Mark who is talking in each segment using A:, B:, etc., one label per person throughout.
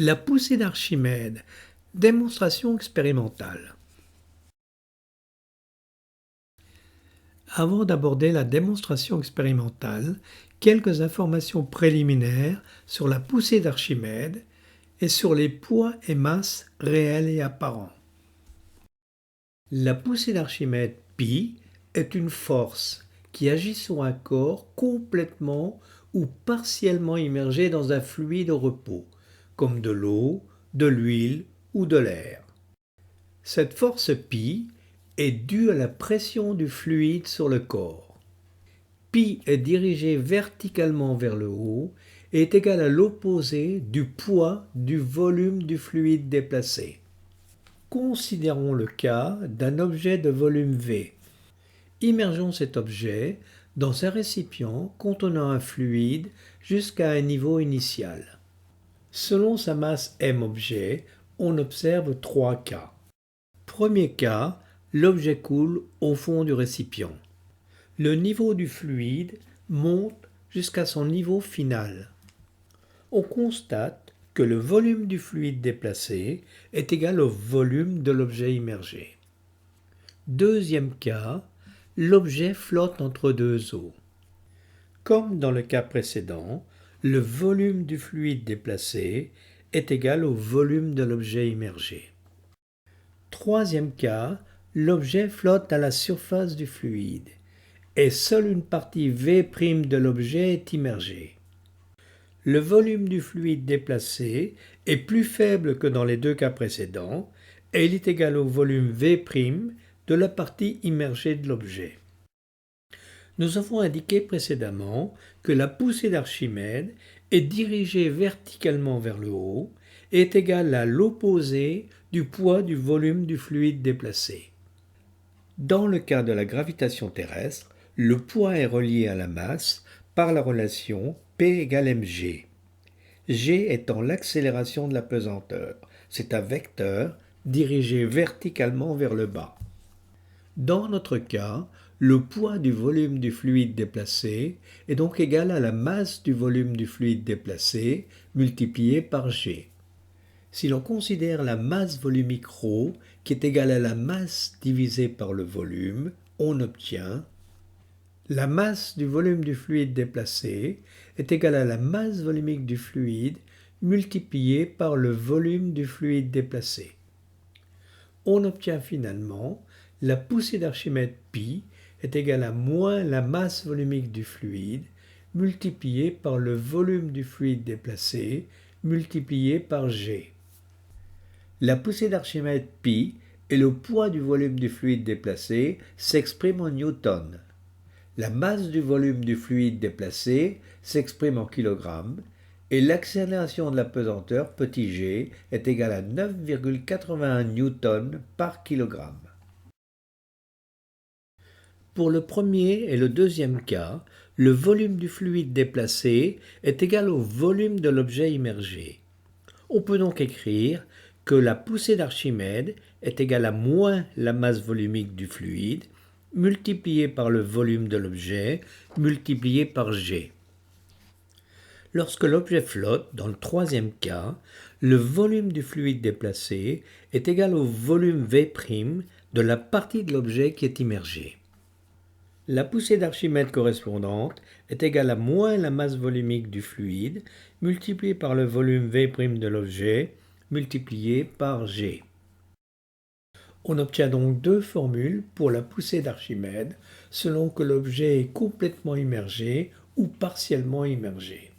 A: La poussée d'Archimède. Démonstration expérimentale. Avant d'aborder la démonstration expérimentale, quelques informations préliminaires sur la poussée d'Archimède et sur les poids et masses réels et apparents. La poussée d'Archimède π est une force qui agit sur un corps complètement ou partiellement immergé dans un fluide au repos, comme de l'eau, de l'huile ou de l'air. Cette force π est due à la pression du fluide sur le corps. π est dirigé verticalement vers le haut et est égal à l'opposé du poids du volume du fluide déplacé. Considérons le cas d'un objet de volume V. Immergeons cet objet dans un récipient contenant un fluide jusqu'à un niveau initial. Selon sa masse m objet, on observe 3 cas. Premier cas, l'objet coule au fond du récipient. Le niveau du fluide monte jusqu'à son niveau final. On constate que le volume du fluide déplacé est égal au volume de l'objet immergé. Deuxième cas, l'objet flotte entre deux eaux. Comme dans le cas précédent, le volume du fluide déplacé est égal au volume de l'objet immergé. Troisième cas, l'objet flotte à la surface du fluide et seule une partie V' de l'objet est immergée. Le volume du fluide déplacé est plus faible que dans les deux cas précédents et il est égal au volume V' de la partie immergée de l'objet. Nous avons indiqué précédemment que la poussée d'Archimède est dirigée verticalement vers le haut et est égale à l'opposé du poids du volume du fluide déplacé. Dans le cas de la gravitation terrestre, le poids est relié à la masse par la relation P égale mg. G étant l'accélération de la pesanteur. C'est un vecteur dirigé verticalement vers le bas. Dans notre cas, le poids du volume du fluide déplacé est donc égal à la masse du volume du fluide déplacé multiplié par G. Si l'on considère la masse volumique ρ, qui est égale à la masse divisée par le volume, on obtient la masse du volume du fluide déplacé est égale à la masse volumique du fluide multipliée par le volume du fluide déplacé. On obtient finalement la poussée d'Archimède π est égale à moins la masse volumique du fluide multipliée par le volume du fluide déplacé multiplié par G. La poussée d'Archimède π et le poids du volume du fluide déplacé s'expriment en newtons. La masse du volume du fluide déplacé s'exprime en kilogrammes et l'accélération de la pesanteur petit g est égale à 9,81 newtons par kilogramme. Pour le premier et le deuxième cas, le volume du fluide déplacé est égal au volume de l'objet immergé. On peut donc écrire que la poussée d'Archimède est égale à moins la masse volumique du fluide multiplié par le volume de l'objet multiplié par G. Lorsque l'objet flotte, dans le troisième cas, le volume du fluide déplacé est égal au volume V' de la partie de l'objet qui est immergée. La poussée d'Archimède correspondante est égale à moins la masse volumique du fluide multiplié par le volume V' de l'objet multiplié par G. On obtient donc deux formules pour la poussée d'Archimède selon que l'objet est complètement immergé ou partiellement immergé.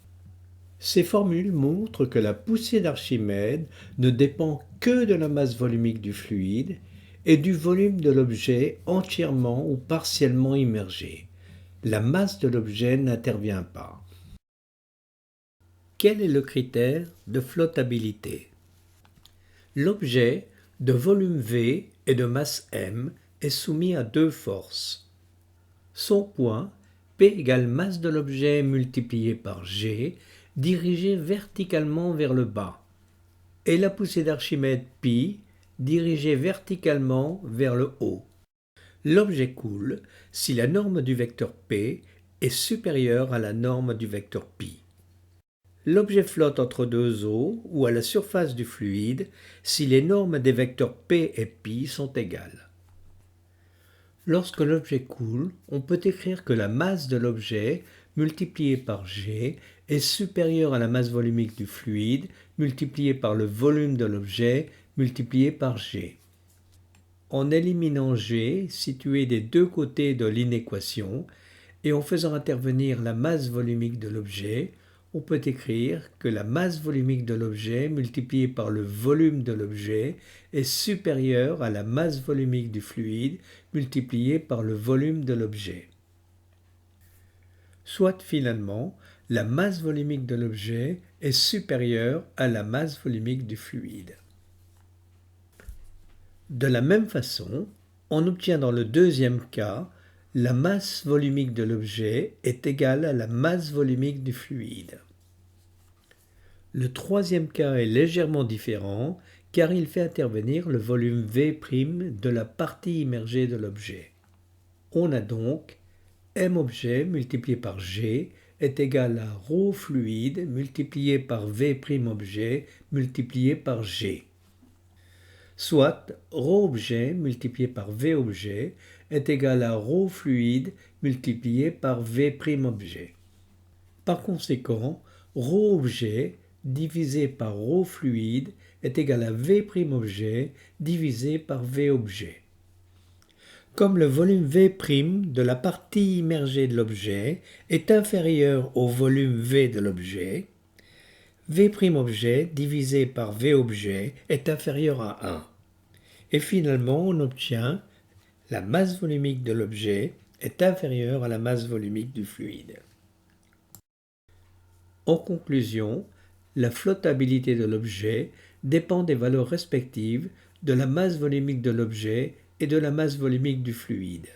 A: Ces formules montrent que la poussée d'Archimède ne dépend que de la masse volumique du fluide et du volume de l'objet entièrement ou partiellement immergé. La masse de l'objet n'intervient pas. Quel est le critère de flottabilité? L'objet de volume V et de masse m est soumis à deux forces. Son poids, P égale masse de l'objet multiplié par G, dirigé verticalement vers le bas, et la poussée d'Archimède π, dirigée verticalement vers le haut. L'objet coule si la norme du vecteur P est supérieure à la norme du vecteur π. l'objet flotte entre deux eaux ou à la surface du fluide si les normes des vecteurs P et π sont égales. Lorsque l'objet coule, on peut écrire que la masse de l'objet multipliée par G est supérieure à la masse volumique du fluide multipliée par le volume de l'objet multiplié par G. En éliminant G, situé des deux côtés de l'inéquation, et en faisant intervenir la masse volumique de l'objet, on peut écrire que la masse volumique de l'objet multipliée par le volume de l'objet est supérieure à la masse volumique du fluide multipliée par le volume de l'objet. Soit finalement, la masse volumique de l'objet est supérieure à la masse volumique du fluide. De la même façon, on obtient dans le deuxième cas la masse volumique de l'objet est égale à la masse volumique du fluide. Le troisième cas est légèrement différent car il fait intervenir le volume V' de la partie immergée de l'objet. On a donc M objet multiplié par G est égal à ρ fluide multiplié par V' objet multiplié par G. Soit ρ objet multiplié par V objet est égal à ρ fluide multiplié par V' objet. Par conséquent, ρ objet divisé par ρ fluide est égal à V' objet divisé par V objet. Comme le volume V' de la partie immergée de l'objet est inférieur au volume V de l'objet, V' objet divisé par V objet est inférieur à 1. Et finalement, on obtient la masse volumique de l'objet est inférieure à la masse volumique du fluide. En conclusion, la flottabilité de l'objet dépend des valeurs respectives de la masse volumique de l'objet et de la masse volumique du fluide.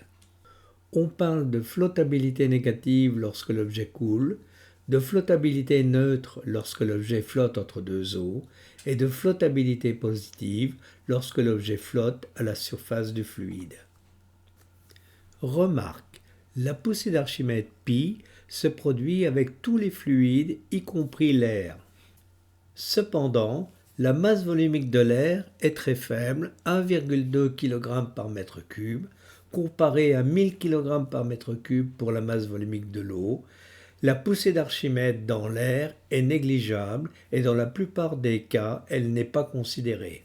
A: On parle de flottabilité négative lorsque l'objet coule, de flottabilité neutre lorsque l'objet flotte entre deux eaux et de flottabilité positive lorsque l'objet flotte à la surface du fluide. Remarque, la poussée d'Archimède π se produit avec tous les fluides, y compris l'air. Cependant, la masse volumique de l'air est très faible, 1,2 kg par mètre cube, comparée à 1000 kg par mètre cube pour la masse volumique de l'eau. La poussée d'Archimède dans l'air est négligeable et dans la plupart des cas, elle n'est pas considérée.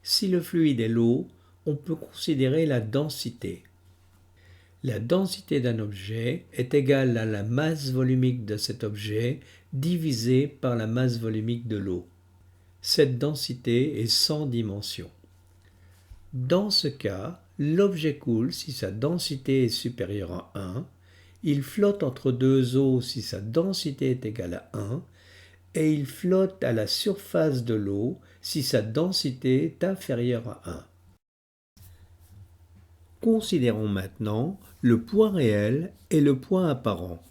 A: Si le fluide est l'eau, on peut considérer la densité. La densité d'un objet est égale à la masse volumique de cet objet divisée par la masse volumique de l'eau. Cette densité est sans dimension. Dans ce cas, l'objet coule si sa densité est supérieure à 1, il flotte entre deux eaux si sa densité est égale à 1, et il flotte à la surface de l'eau si sa densité est inférieure à 1. Considérons maintenant le poids réel et le poids apparent.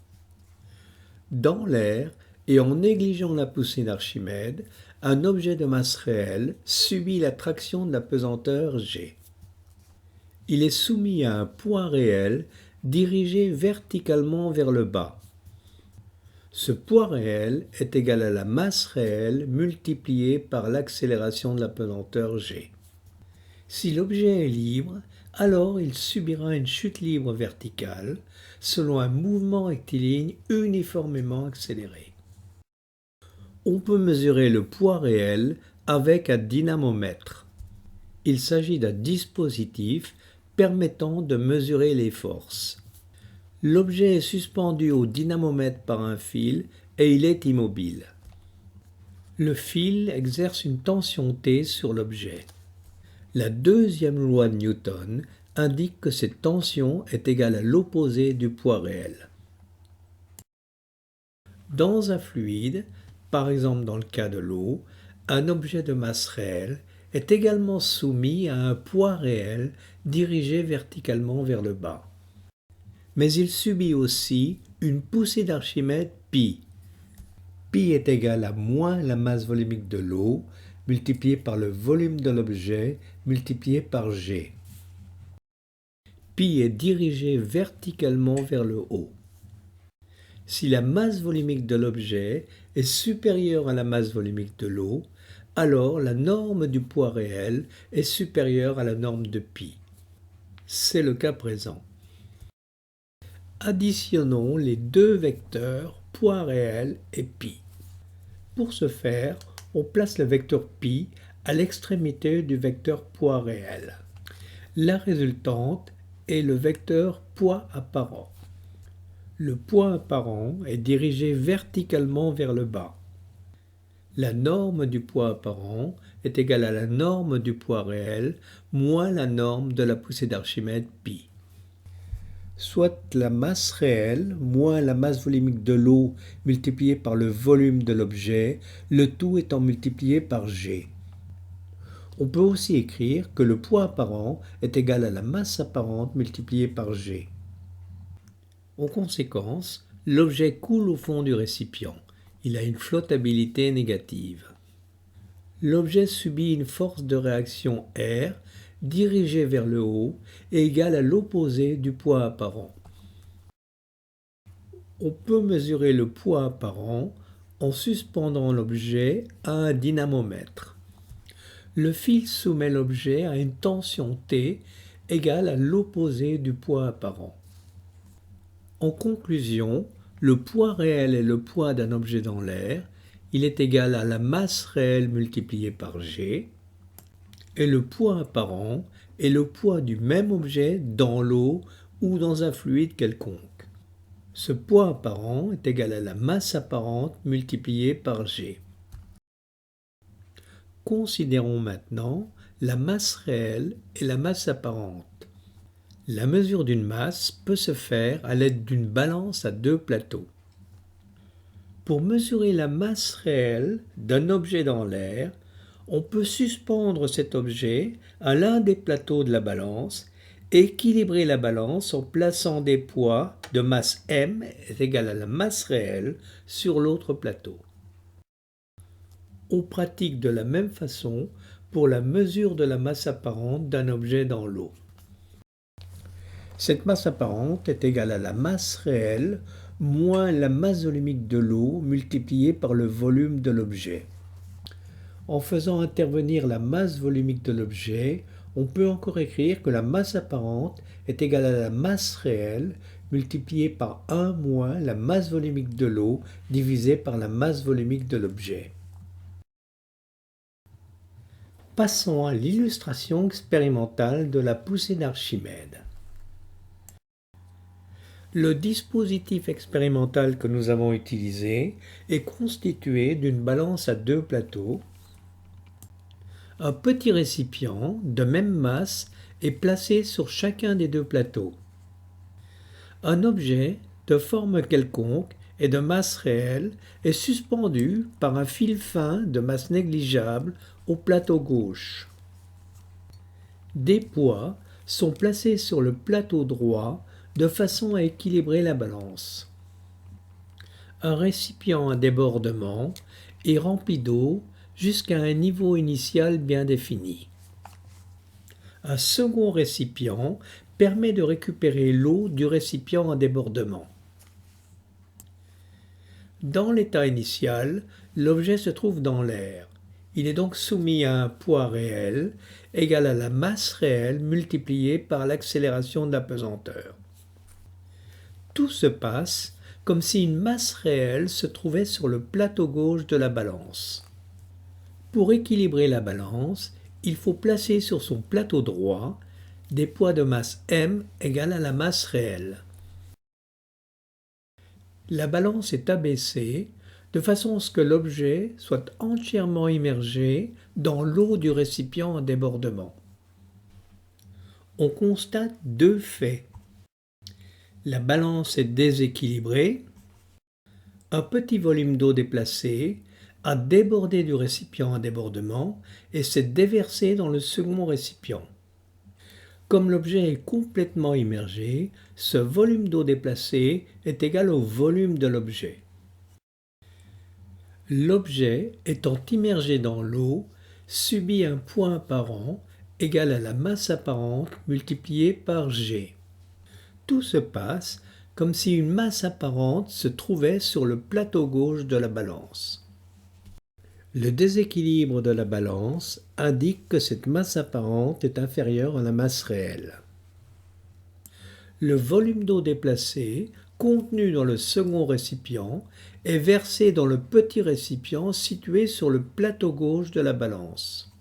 A: Dans l'air, et en négligeant la poussée d'Archimède, un objet de masse réelle subit l'attraction de la pesanteur G. Il est soumis à un poids réel dirigé verticalement vers le bas. Ce poids réel est égal à la masse réelle multipliée par l'accélération de la pesanteur G. Si l'objet est libre, alors il subira une chute libre verticale selon un mouvement rectiligne uniformément accéléré. On peut mesurer le poids réel avec un dynamomètre. Il s'agit d'un dispositif permettant de mesurer les forces. L'objet est suspendu au dynamomètre par un fil et il est immobile. Le fil exerce une tension T sur l'objet. La deuxième loi de Newton indique que cette tension est égale à l'opposé du poids réel. Dans un fluide, par exemple dans le cas de l'eau, un objet de masse réelle est également soumis à un poids réel dirigé verticalement vers le bas. Mais il subit aussi une poussée d'Archimède π. Π est égal à moins la masse volumique de l'eau multiplié par le volume de l'objet multiplié par G. Π est dirigé verticalement vers le haut. Si la masse volumique de l'objet est supérieure à la masse volumique de l'eau, alors la norme du poids réel est supérieure à la norme de π. C'est le cas présent. Additionnons les deux vecteurs poids réel et π. Pour ce faire, on place le vecteur π à l'extrémité du vecteur poids réel. La résultante est le vecteur poids apparent. Le poids apparent est dirigé verticalement vers le bas. La norme du poids apparent est égale à la norme du poids réel moins la norme de la poussée d'Archimède π. Soit la masse réelle moins la masse volumique de l'eau multipliée par le volume de l'objet, le tout étant multiplié par g. On peut aussi écrire que le poids apparent est égal à la masse apparente multipliée par g. En conséquence, l'objet coule au fond du récipient. Il a une flottabilité négative. L'objet subit une force de réaction R dirigée vers le haut et égale à l'opposé du poids apparent. On peut mesurer le poids apparent en suspendant l'objet à un dynamomètre. Le fil soumet l'objet à une tension T égale à l'opposé du poids apparent. En conclusion, le poids réel est le poids d'un objet dans l'air. Il est égal à la masse réelle multipliée par g. Et le poids apparent est le poids du même objet dans l'eau ou dans un fluide quelconque. Ce poids apparent est égal à la masse apparente multipliée par g. Considérons maintenant la masse réelle et la masse apparente. La mesure d'une masse peut se faire à l'aide d'une balance à deux plateaux. Pour mesurer la masse réelle d'un objet dans l'air, on peut suspendre cet objet à l'un des plateaux de la balance et équilibrer la balance en plaçant des poids de masse m est égal à la masse réelle sur l'autre plateau. On pratique de la même façon pour la mesure de la masse apparente d'un objet dans l'eau. Cette masse apparente est égale à la masse réelle moins la masse volumique de l'eau multipliée par le volume de l'objet. En faisant intervenir la masse volumique de l'objet, on peut encore écrire que la masse apparente est égale à la masse réelle multipliée par 1 moins la masse volumique de l'eau divisée par la masse volumique de l'objet. Passons à l'illustration expérimentale de la poussée d'Archimède. Le dispositif expérimental que nous avons utilisé est constitué d'une balance à deux plateaux. Un petit récipient de même masse est placé sur chacun des deux plateaux. Un objet de forme quelconque et de masse réelle est suspendu par un fil fin de masse négligeable au plateau gauche. Des poids sont placés sur le plateau droit de façon à équilibrer la balance. Un récipient à débordement est rempli d'eau jusqu'à un niveau initial bien défini. Un second récipient permet de récupérer l'eau du récipient à débordement. Dans l'état initial, l'objet se trouve dans l'air. Il est donc soumis à un poids réel égal à la masse réelle multipliée par l'accélération de la pesanteur. Tout se passe comme si une masse réelle se trouvait sur le plateau gauche de la balance. Pour équilibrer la balance, il faut placer sur son plateau droit des poids de masse m égale à la masse réelle. La balance est abaissée de façon à ce que l'objet soit entièrement immergé dans l'eau du récipient à débordement. On constate deux faits. La balance est déséquilibrée. Un petit volume d'eau déplacé a débordé du récipient à débordement et s'est déversé dans le second récipient. Comme l'objet est complètement immergé, ce volume d'eau déplacé est égal au volume de l'objet. L'objet étant immergé dans l'eau subit un poids apparent égal à la masse apparente multipliée par g. Tout se passe comme si une masse apparente se trouvait sur le plateau gauche de la balance. Le déséquilibre de la balance indique que cette masse apparente est inférieure à la masse réelle. Le volume d'eau déplacé, contenu dans le second récipient, est versé dans le petit récipient situé sur le plateau gauche de la balance.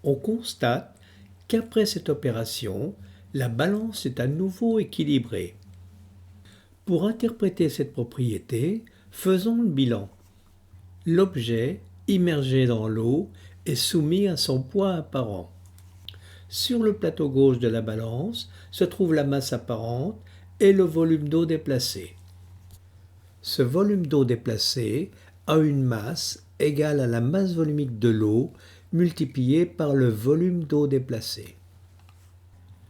A: On constate qu'après cette opération, la balance est à nouveau équilibrée. Pour interpréter cette propriété, faisons le bilan. L'objet, immergé dans l'eau, est soumis à son poids apparent. Sur le plateau gauche de la balance se trouve la masse apparente et le volume d'eau déplacé. Ce volume d'eau déplacé a une masse égale à la masse volumique de l'eau multipliée par le volume d'eau déplacé.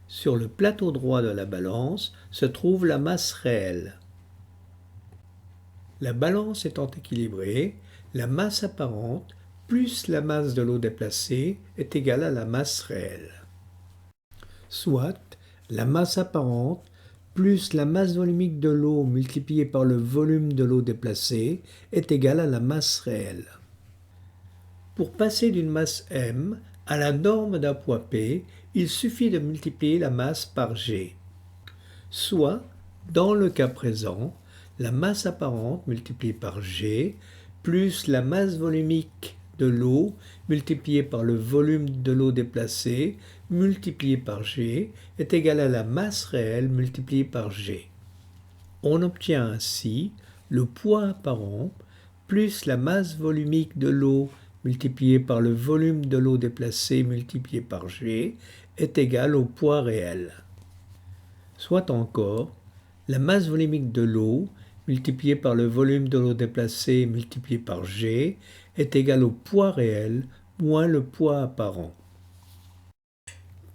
A: Sur le plateau droit de la balance se trouve la masse réelle. La balance étant équilibrée, la masse apparente plus la masse de l'eau déplacée est égale à la masse réelle. Soit la masse apparente plus la masse volumique de l'eau multipliée par le volume de l'eau déplacée est égale à la masse réelle. Pour passer d'une masse m à la norme d'un poids p, il suffit de multiplier la masse par g. Soit, dans le cas présent, la masse apparente multipliée par g plus la masse volumique de l'eau multipliée par le volume de l'eau déplacée multiplié par g est égale à la masse réelle multipliée par g. On obtient ainsi le poids apparent plus la masse volumique de l'eau multiplié par le volume de l'eau déplacée multiplié par g est égal au poids réel. Soit encore, la masse volumique de l'eau multiplié par le volume de l'eau déplacée multiplié par g est égal au poids réel moins le poids apparent.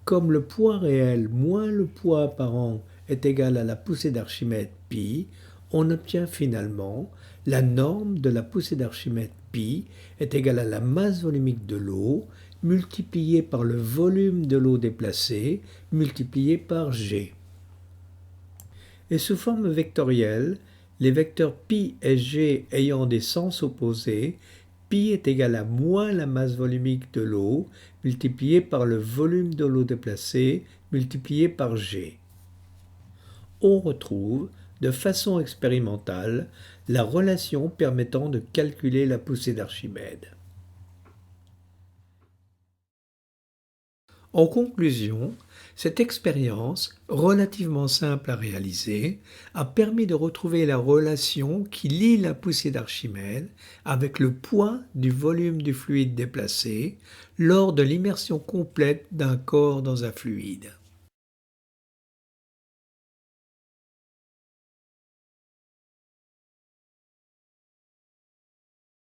A: Comme le poids réel moins le poids apparent est égal à la poussée d'Archimède π, on obtient finalement la norme de la poussée d'Archimède π est égale à la masse volumique de l'eau multipliée par le volume de l'eau déplacée multiplié par g. Et sous forme vectorielle, les vecteurs π et g ayant des sens opposés, π est égal à moins la masse volumique de l'eau multipliée par le volume de l'eau déplacée multiplié par g. On retrouve, de façon expérimentale, la relation permettant de calculer la poussée d'Archimède. En conclusion, cette expérience, relativement simple à réaliser, a permis de retrouver la relation qui lie la poussée d'Archimède avec le poids du volume du fluide déplacé lors de l'immersion complète d'un corps dans un fluide.